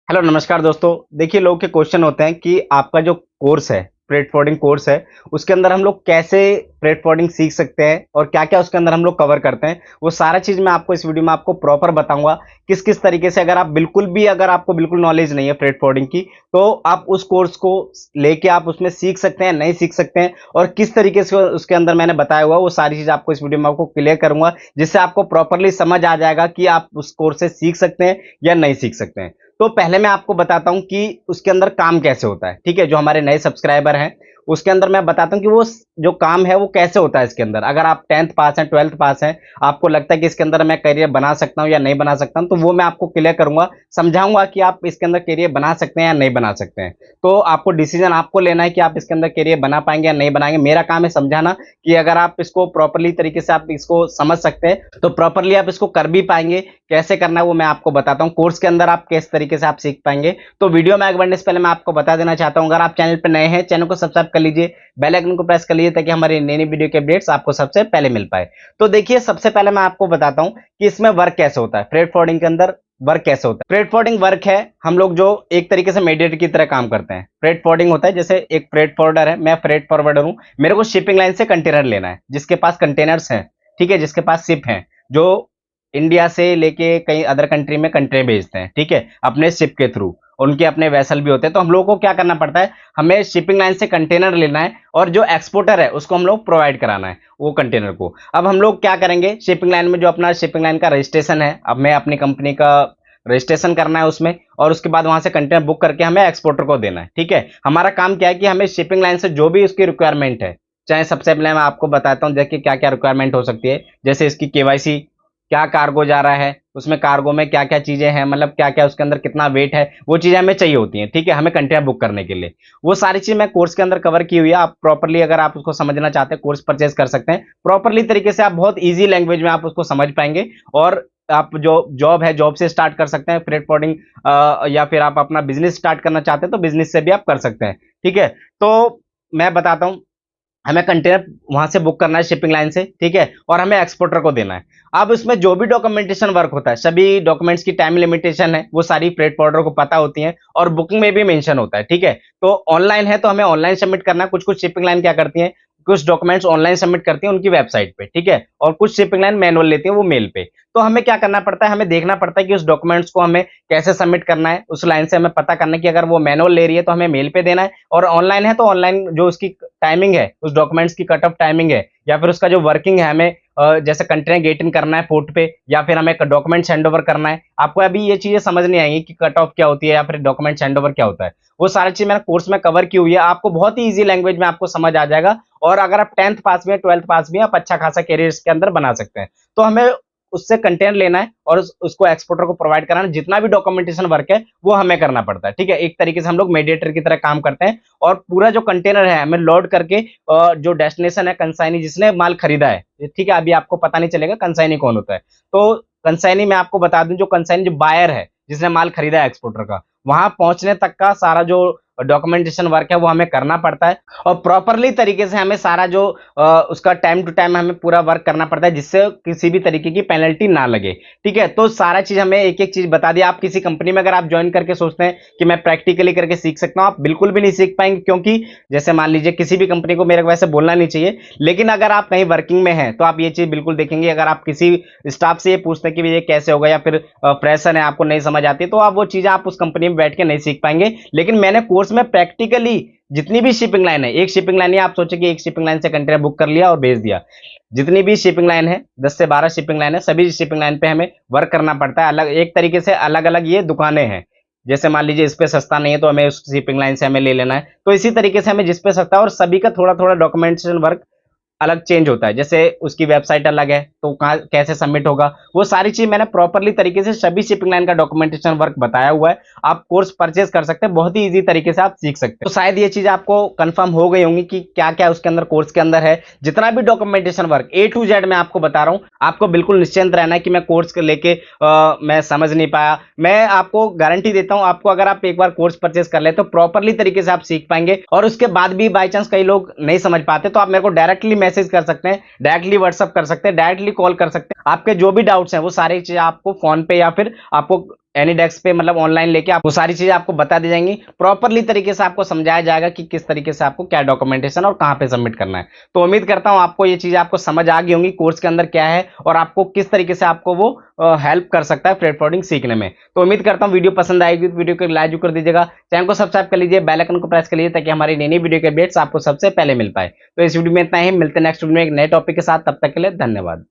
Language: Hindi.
हेलो नमस्कार दोस्तों। देखिए, लोगों के क्वेश्चन होते हैं कि आपका जो कोर्स है, फ्रेट फॉरवर्डिंग कोर्स है, उसके अंदर हम लोग कैसे फ्रेट फॉरवर्डिंग सीख सकते हैं और क्या-क्या उसके अंदर हम लोग कवर करते हैं। वो सारा चीज़ मैं आपको इस वीडियो में आपको प्रॉपर बताऊँगा। किस-किस तरीके से अगर आपको बिल्कुल नॉलेज नहीं है फ्रेट फॉरवर्डिंग की, तो आप उस कोर्स को लेके आप उसमें सीख सकते हैं, नहीं सीख सकते हैं और किस तरीके से उसके अंदर मैंने बताया हुआ है, वो सारी चीज़ आपको इस वीडियो में आपको क्लियर करूँगा, जिससे आपको प्रॉपरली समझ आ जाएगा कि आप उस कोर्स से सीख सकते हैं या नहीं सीख सकते हैं। तो पहले मैं आपको बताता हूँ कि उसके अंदर काम कैसे होता है, ठीक है? जो हमारे नए सब्सक्राइबर हैं, उसके अंदर मैं बताता हूँ कि वो जो काम है वो कैसे होता है इसके अंदर। अगर आप 10th पास हैं, 12th पास हैं, आपको लगता है कि इसके अंदर मैं करियर बना सकता हूँ या नहीं बना सकता हूँ, तो वो मैं आपको क्लियर करूँगा, समझाऊँगा कि आप इसके अंदर करियर बना सकते हैं या नहीं बना सकते हैं। तो आपको डिसीज़न आपको लेना है कि आप इसके अंदर करियर बना पाएँगे या नहीं बनाएँगे। मेरा काम है समझाना कि अगर आप इसको प्रॉपरली तरीके से आप इसको समझ सकते हैं, तो प्रॉपरली आप इसको कर भी पाएँगे। कैसे करना है वो मैं आपको बताता हूँ। कोर्स के अंदर आप किस तरीके से आप सीख पाएँगे। तो वीडियो में आगे बढ़ने से पहले मैं आपको बता देना चाहता हूँ, अगर आप चैनल पे नए हैं, चैनल को सब्सक्राइब कर लीजिए, बेल आइकन को प्रेस कर लीजिए ताकि हमारी नई-नई वीडियो के अपडेट्स आपको सबसे पहले मिल पाए। तो देखिए, सबसे पहले मैं आपको बताता हूँ कि इसमें वर्क कैसे होता है, फ्रेट फॉरवर्डिंग के अंदर वर्क कैसे होता है। फ्रेट फॉरवर्डिंग वर्क है, हम लोग जो एक तरीके से मीडिएटर की तरह काम करते हैं। फ्रेट फॉरवर्डिंग होता है, जैसे एक फ्रेट फॉरवर्डर है, मैं फ्रेट फॉरवर्डर हूँ, मेरे को शिपिंग लाइन से कंटेनर लेना है, जिसके पास कंटेनर्स हैं, ठीक है? जिसके पास शिप हैं, जो इंडिया से लेके कई अदर कंट्री में कंटेनर भेजते हैं, ठीक है? अपने शिप के थ्रू, उनके अपने वेसल भी होते हैं, तो हम लोगों को क्या करना पड़ता है, हमें शिपिंग लाइन से कंटेनर लेना है और जो एक्सपोर्टर है, उसको हम लोग प्रोवाइड कराना है, वो कंटेनर को। अब हम लोग क्या करेंगे, शिपिंग लाइन में जो अपना शिपिंग लाइन का रजिस्ट्रेशन है, अब मैं अपनी कंपनी का रजिस्ट्रेशन करना है उसमें और उसके बाद वहां से कंटेनर बुक करके हमें एक्सपोर्टर को देना है, ठीक है? हमारा काम क्या है कि हमें शिपिंग लाइन से जो भी उसकी रिक्वायरमेंट है, चाहे सबसे पहले मैं आपको बताता हूँ, देखिए क्या-क्या रिक्वायरमेंट हो सकती है। जैसे इसकी केवाईसी, क्या कार्गो जा रहा है, उसमें कार्गो में क्या-क्या चीज़ें हैं, मतलब क्या-क्या उसके अंदर कितना वेट है, वो चीज़ें हमें चाहिए होती हैं, ठीक है? हमें कंटेनर बुक करने के लिए। वो सारी चीज़ मैं कोर्स के अंदर कवर की हुई है। आप प्रॉपर्ली अगर आप उसको समझना चाहते हैं, कोर्स परचेज़ कर सकते हैं। प्रॉपर्ली तरीके से आप बहुत ईज़ी लैंग्वेज में आप उसको समझ पाएँगे और आप जो जॉब है, जॉब से स्टार्ट कर सकते हैं फ्रेट फॉरवर्डिंग, या फिर आप अपना बिज़नेस स्टार्ट करना चाहते हैं, तो बिज़नेस से भी आप कर सकते हैं, ठीक है? तो मैं बताता हूँ, हमें कंटेनर वहां से बुक करना है शिपिंग लाइन से, ठीक है? और हमें एक्सपोर्टर को देना है। अब इसमें जो भी डॉक्यूमेंटेशन वर्क होता है, सभी डॉक्यूमेंट्स की टाइम लिमिटेशन है, वो सारी फ्रेट फॉरवर्डर को पता होती है और बुकिंग में भी मेंशन होता है, ठीक है? तो ऑनलाइन है तो हमें ऑनलाइन सबमिट करना है। कुछ-कुछ शिपिंग लाइन क्या करती हैं, कुछ डॉक्यूमेंट्स ऑनलाइन सबमिट करती हैं उनकी वेबसाइट पे, ठीक है? और कुछ शिपिंग लाइन मैनुअल लेती है वो मेल पे। तो हमें क्या करना पड़ता है, हमें देखना पड़ता है कि उस डॉक्यूमेंट्स को हमें कैसे सबमिट करना है। उस लाइन से हमें पता करना है कि अगर वो मैनुअल ले रही है तो हमें मेल पे देना है और ऑनलाइन है तो ऑनलाइन जो उसकी टाइमिंग है, उस डॉक्यूमेंट्स की कट ऑफ टाइमिंग है या फिर उसका जो वर्किंग है, हमें जैसे कंटेनर गेट इन करना है पोर्ट पे या फिर हमें डॉक्यूमेंट्स हैंडओवर करना है। आपको अभी ये चीजें समझ नहीं आएंगी कि कट ऑफ क्या होती है या फिर डॉक्यूमेंट्स हैंडओवर क्या होता है। वो सारी चीज मैंने कोर्स में कवर की हुई है, आपको बहुत ही ईजी लैंग्वेज में आपको समझ आ जाएगा। और अगर आप 10th पास भी हैं, 12th पास भी हैं, आप अच्छा खासा करियर इसके अंदर बना सकते हैं। तो हमें उससे कंटेनर लेना है और उसको एक्सपोर्टर को प्रोवाइड कराना है। जितना भी डॉक्यूमेंटेशन वर्क है वो हमें करना पड़ता है, ठीक है? एक तरीके से हम लोग मेडिएटर की तरह काम करते हैं और पूरा जो कंटेनर है हमें लोड करके जो डेस्टिनेशन है, कंसाइनी जिसने माल खरीदा है, ठीक है? अभी आपको पता नहीं चलेगा कंसाइनी कौन होता है। तो कंसाइनी मैं आपको बता दूं, जो कंसाइनी जो बायर है, जिसने माल खरीदा है एक्सपोर्टर का, वहां पहुंचने तक का सारा जो डॉक्यूमेंटेशन वर्क है वो हमें करना पड़ता है और प्रॉपरली तरीके से हमें सारा जो उसका टाइम टू टाइम हमें पूरा वर्क करना पड़ता है, जिससे किसी भी तरीके की पेनल्टी ना लगे, ठीक है? तो सारा चीज हमें एक एक चीज बता दिया। आप किसी कंपनी में अगर आप ज्वाइन करके सोचते हैं कि मैं प्रैक्टिकली करके सीख सकता हूं, आप बिल्कुल भी नहीं सीख पाएंगे, क्योंकि जैसे मान लीजिए किसी भी कंपनी को, मेरे को वैसे बोलना नहीं चाहिए, लेकिन अगर आप कहीं वर्किंग में हैं तो आप ये चीज बिल्कुल देखेंगे। अगर आप किसी स्टाफ से ये पूछते हैं कि ये कैसे होगा या फिर फ्रेशर है आपको नहीं समझ आती, तो आप वो चीजें आप उस कंपनी में बैठ के नहीं सीख पाएंगे। लेकिन मैंने कोर्स में प्रैक्टिकली जितनी भी शिपिंग लाइन है, एक शिपिंग लाइन है, आप सोचे कि एक शिपिंग लाइन से कंटेनर बुक कर लिया और भेज दिया। जितनी भी शिपिंग लाइन है, 10 से 12 शिपिंग लाइन है, सभी शिपिंग लाइन पे हमें वर्क करना पड़ता है। अलग एक तरीके से अलग अलग ये दुकानें हैं। जैसे मान लीजिए इस पे सस्ता नहीं है तो हमें उस शिपिंग लाइन से हमें ले लेना है, तो इसी तरीके से हमें जिस पे सस्ता है, और सभी का थोड़ा थोड़ा डॉक्यूमेंटेशन वर्क अलग चेंज होता है। जैसे उसकी वेबसाइट अलग है तो कहाँ कैसे सबमिट होगा, वो सारी चीज मैंने प्रॉपरली तरीके से सभी शिपिंग लाइन का डॉक्यूमेंटेशन वर्क बताया हुआ है। आप कोर्स परचेज कर सकते हैं, बहुत ही इजी तरीके से आप सीख सकते हैं। तो शायद ये चीज आपको कंफर्म हो गई होंगी कि क्या क्या उसके अंदर कोर्स के अंदर है। जितना भी documentation work A to Z मैं आपको बता रहा हूँ, आपको बिल्कुल निश्चिंत रहना है कि मैं कोर्स को लेके मैं समझ नहीं पाया। मैं आपको गारंटी देता हूँ, आपको अगर आप एक बार कोर्स परचेज कर ले तो प्रॉपरली तरीके से आप सीख पाएंगे। और उसके बाद भी बाई चांस कई लोग नहीं समझ पाते तो आप मेरे को डायरेक्टली मैसेज कर सकते हैं, डायरेक्टली व्हाट्सअप कर सकते हैं, डायरेक्टली कॉल कर सकते हैं। आपके जो भी डाउट्स हैं वो सारी चीज आपको फोन पे या फिर आपको एनी डेस्क पे मतलब ऑनलाइन लेके आप वो सारी चीजें आपको बता दी जाएंगी, प्रॉपरली तरीके से आपको समझाया जाएगा कि किस तरीके से आपको क्या डॉक्यूमेंटेशन और कहाँ पे सबमिट करना है। तो उम्मीद करता हूँ आपको ये चीजें आपको समझ आ गई होंगी कोर्स के अंदर क्या है और आपको किस तरीके से आपको वो हेल्प कर सकता है फ्रेट फॉरवर्डिंग सीखने में। तो उम्मीद करता हूँ वीडियो पसंद आएगी तो वीडियो को लाइक जरूर कर दीजिएगा, चैनल को सब्सक्राइब कर लीजिए, बेल आइकन को प्रेस कर लीजिए ताकि हमारी नई नई वीडियो के अपडेट्स आपको सबसे पहले मिल पाए। तो इस वीडियो में इतना ही, मिलते हैं नेक्स्ट वीडियो में एक नए टॉपिक के साथ, तब तक के लिए धन्यवाद।